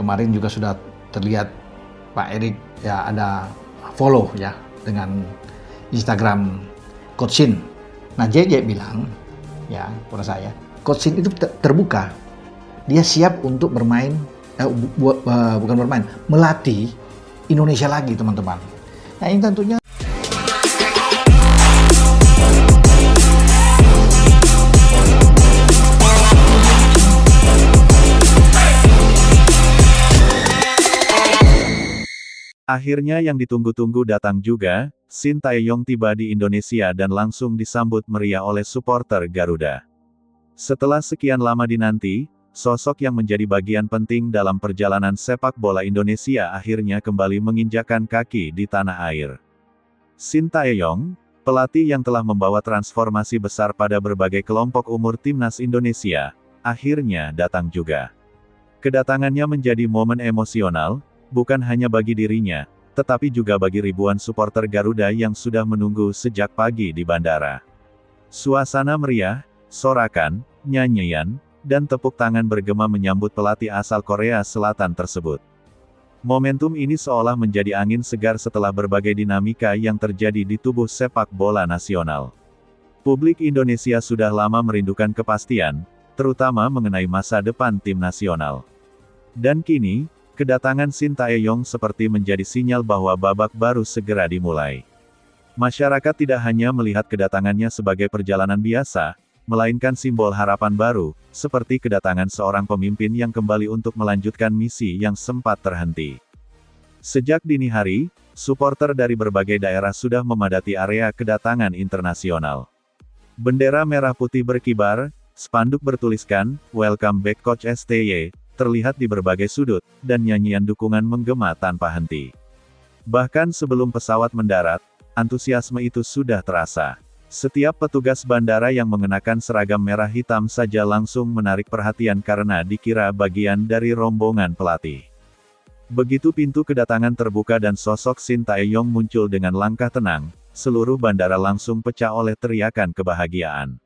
kemarin juga sudah terlihat Pak Erik ya ada follow ya dengan Instagram Coach Shin. Nah, JJ bilang ya kepada saya, Coach Shin itu terbuka. Dia siap untuk bermain, bukan bermain, melatih Indonesia lagi, teman-teman. Nah, ini tentunya akhirnya yang ditunggu-tunggu datang juga, Shin Tae-yong tiba di Indonesia dan langsung disambut meriah oleh supporter Garuda. Setelah sekian lama dinanti, sosok yang menjadi bagian penting dalam perjalanan sepak bola Indonesia akhirnya kembali menginjakkan kaki di tanah air. Shin Tae-yong, pelatih yang telah membawa transformasi besar pada berbagai kelompok umur timnas Indonesia, akhirnya datang juga. Kedatangannya menjadi momen emosional, bukan hanya bagi dirinya, tetapi juga bagi ribuan supporter Garuda yang sudah menunggu sejak pagi di bandara. Suasana meriah, sorakan, nyanyian, dan tepuk tangan bergema menyambut pelatih asal Korea Selatan tersebut. Momentum ini seolah menjadi angin segar setelah berbagai dinamika yang terjadi di tubuh sepak bola nasional. Publik Indonesia sudah lama merindukan kepastian, terutama mengenai masa depan tim nasional. Dan kini, kedatangan Shin Tae-yong seperti menjadi sinyal bahwa babak baru segera dimulai. Masyarakat tidak hanya melihat kedatangannya sebagai perjalanan biasa, melainkan simbol harapan baru, seperti kedatangan seorang pemimpin yang kembali untuk melanjutkan misi yang sempat terhenti. Sejak dini hari, supporter dari berbagai daerah sudah memadati area kedatangan internasional. Bendera merah putih berkibar, spanduk bertuliskan, "Welcome back Coach STY", terlihat di berbagai sudut, dan nyanyian dukungan menggema tanpa henti. Bahkan sebelum pesawat mendarat, antusiasme itu sudah terasa. Setiap petugas bandara yang mengenakan seragam merah hitam saja langsung menarik perhatian karena dikira bagian dari rombongan pelatih. Begitu pintu kedatangan terbuka dan sosok Shin Tae-yong muncul dengan langkah tenang, seluruh bandara langsung pecah oleh teriakan kebahagiaan.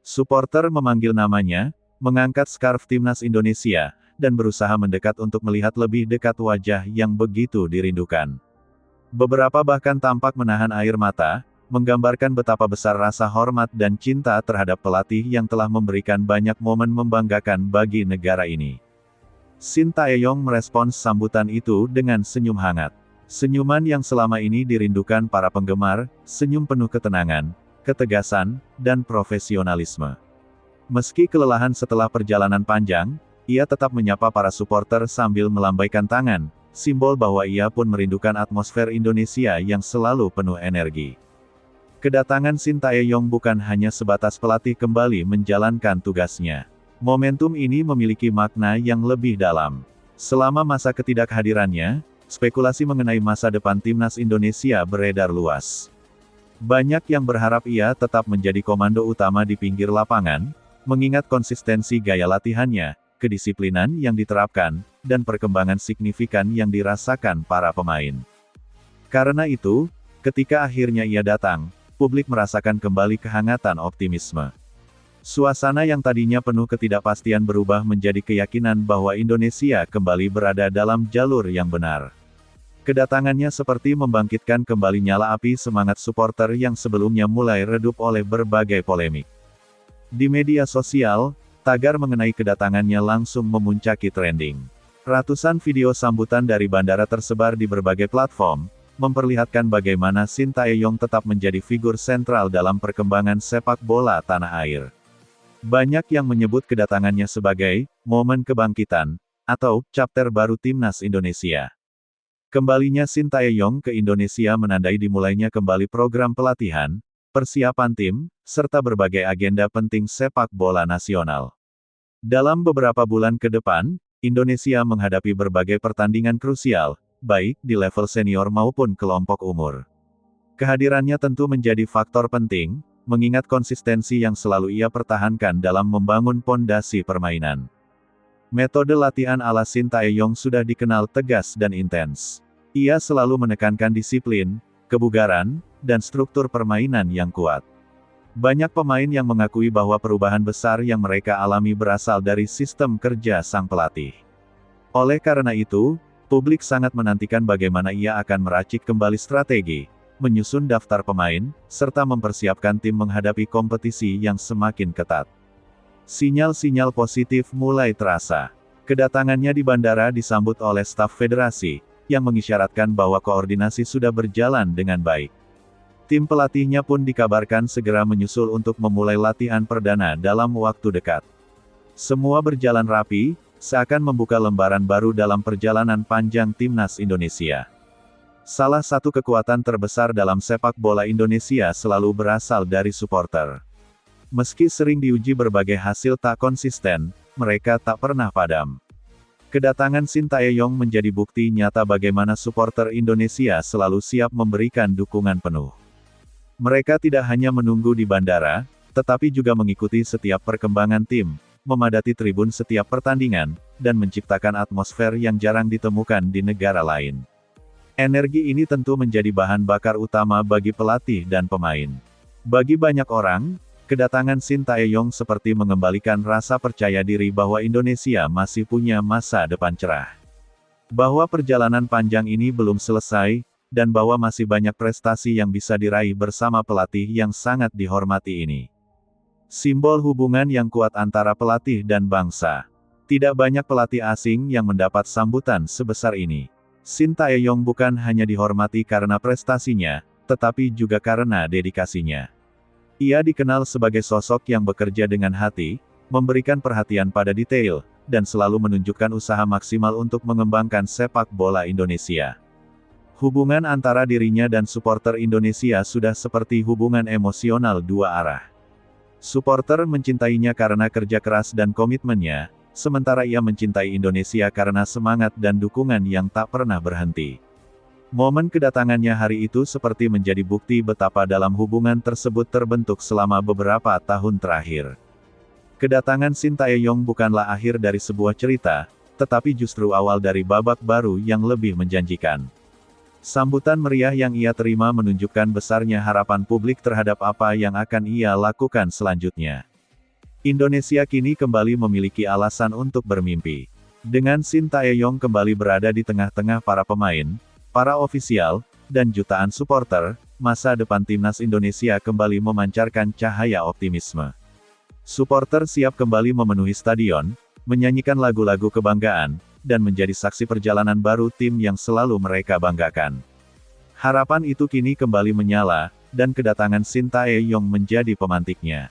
Supporter memanggil namanya, mengangkat skarf timnas Indonesia, dan berusaha mendekat untuk melihat lebih dekat wajah yang begitu dirindukan. Beberapa bahkan tampak menahan air mata, menggambarkan betapa besar rasa hormat dan cinta terhadap pelatih yang telah memberikan banyak momen membanggakan bagi negara ini. Shin Tae-yong merespons sambutan itu dengan senyum hangat. Senyuman yang selama ini dirindukan para penggemar, senyum penuh ketenangan, ketegasan, dan profesionalisme. Meski kelelahan setelah perjalanan panjang, ia tetap menyapa para supporter sambil melambaikan tangan, simbol bahwa ia pun merindukan atmosfer Indonesia yang selalu penuh energi. Kedatangan Shin Tae-yong bukan hanya sebatas pelatih kembali menjalankan tugasnya. Momentum ini memiliki makna yang lebih dalam. Selama masa ketidakhadirannya, spekulasi mengenai masa depan timnas Indonesia beredar luas. Banyak yang berharap ia tetap menjadi komando utama di pinggir lapangan, mengingat konsistensi gaya latihannya, kedisiplinan yang diterapkan, dan perkembangan signifikan yang dirasakan para pemain. Karena itu, ketika akhirnya ia datang, publik merasakan kembali kehangatan optimisme. Suasana yang tadinya penuh ketidakpastian berubah menjadi keyakinan bahwa Indonesia kembali berada dalam jalur yang benar. Kedatangannya seperti membangkitkan kembali nyala api semangat supporter yang sebelumnya mulai redup oleh berbagai polemik. Di media sosial, tagar mengenai kedatangannya langsung memuncaki trending. Ratusan video sambutan dari bandara tersebar di berbagai platform, memperlihatkan bagaimana Shin Tae-yong tetap menjadi figur sentral dalam perkembangan sepak bola tanah air. Banyak yang menyebut kedatangannya sebagai momen kebangkitan, atau chapter baru timnas Indonesia. Kembalinya Shin Tae-yong ke Indonesia menandai dimulainya kembali program pelatihan, persiapan tim, serta berbagai agenda penting sepak bola nasional. Dalam beberapa bulan ke depan, Indonesia menghadapi berbagai pertandingan krusial, baik di level senior maupun kelompok umur. Kehadirannya tentu menjadi faktor penting, mengingat konsistensi yang selalu ia pertahankan dalam membangun pondasi permainan. Metode latihan ala Shin Tae-yong sudah dikenal tegas dan intens. Ia selalu menekankan disiplin, kebugaran, dan struktur permainan yang kuat. Banyak pemain yang mengakui bahwa perubahan besar yang mereka alami berasal dari sistem kerja sang pelatih. Oleh karena itu, publik sangat menantikan bagaimana ia akan meracik kembali strategi, menyusun daftar pemain, serta mempersiapkan tim menghadapi kompetisi yang semakin ketat. Sinyal-sinyal positif mulai terasa. Kedatangannya di bandara disambut oleh staf federasi, yang mengisyaratkan bahwa koordinasi sudah berjalan dengan baik. Tim pelatihnya pun dikabarkan segera menyusul untuk memulai latihan perdana dalam waktu dekat. Semua berjalan rapi, seakan membuka lembaran baru dalam perjalanan panjang timnas Indonesia. Salah satu kekuatan terbesar dalam sepak bola Indonesia selalu berasal dari supporter. Meski sering diuji berbagai hasil tak konsisten, mereka tak pernah padam. Kedatangan Sintayong menjadi bukti nyata bagaimana supporter Indonesia selalu siap memberikan dukungan penuh. Mereka tidak hanya menunggu di bandara, tetapi juga mengikuti setiap perkembangan tim, memadati tribun setiap pertandingan, dan menciptakan atmosfer yang jarang ditemukan di negara lain. Energi ini tentu menjadi bahan bakar utama bagi pelatih dan pemain. Bagi banyak orang, kedatangan Sintayong seperti mengembalikan rasa percaya diri bahwa Indonesia masih punya masa depan cerah. Bahwa perjalanan panjang ini belum selesai, dan bahwa masih banyak prestasi yang bisa diraih bersama pelatih yang sangat dihormati ini. Simbol hubungan yang kuat antara pelatih dan bangsa. Tidak banyak pelatih asing yang mendapat sambutan sebesar ini. Sintayong bukan hanya dihormati karena prestasinya, tetapi juga karena dedikasinya. Ia dikenal sebagai sosok yang bekerja dengan hati, memberikan perhatian pada detail, dan selalu menunjukkan usaha maksimal untuk mengembangkan sepak bola Indonesia. Hubungan antara dirinya dan supporter Indonesia sudah seperti hubungan emosional dua arah. Supporter mencintainya karena kerja keras dan komitmennya, sementara ia mencintai Indonesia karena semangat dan dukungan yang tak pernah berhenti. Momen kedatangannya hari itu seperti menjadi bukti betapa dalam hubungan tersebut terbentuk selama beberapa tahun terakhir. Kedatangan Sintayong bukanlah akhir dari sebuah cerita, tetapi justru awal dari babak baru yang lebih menjanjikan. Sambutan meriah yang ia terima menunjukkan besarnya harapan publik terhadap apa yang akan ia lakukan selanjutnya. Indonesia kini kembali memiliki alasan untuk bermimpi. Dengan Sintayong kembali berada di tengah-tengah para pemain, para ofisial, dan jutaan supporter, masa depan timnas Indonesia kembali memancarkan cahaya optimisme. Supporter siap kembali memenuhi stadion, menyanyikan lagu-lagu kebanggaan, dan menjadi saksi perjalanan baru tim yang selalu mereka banggakan. Harapan itu kini kembali menyala, dan kedatangan Sintayong menjadi pemantiknya.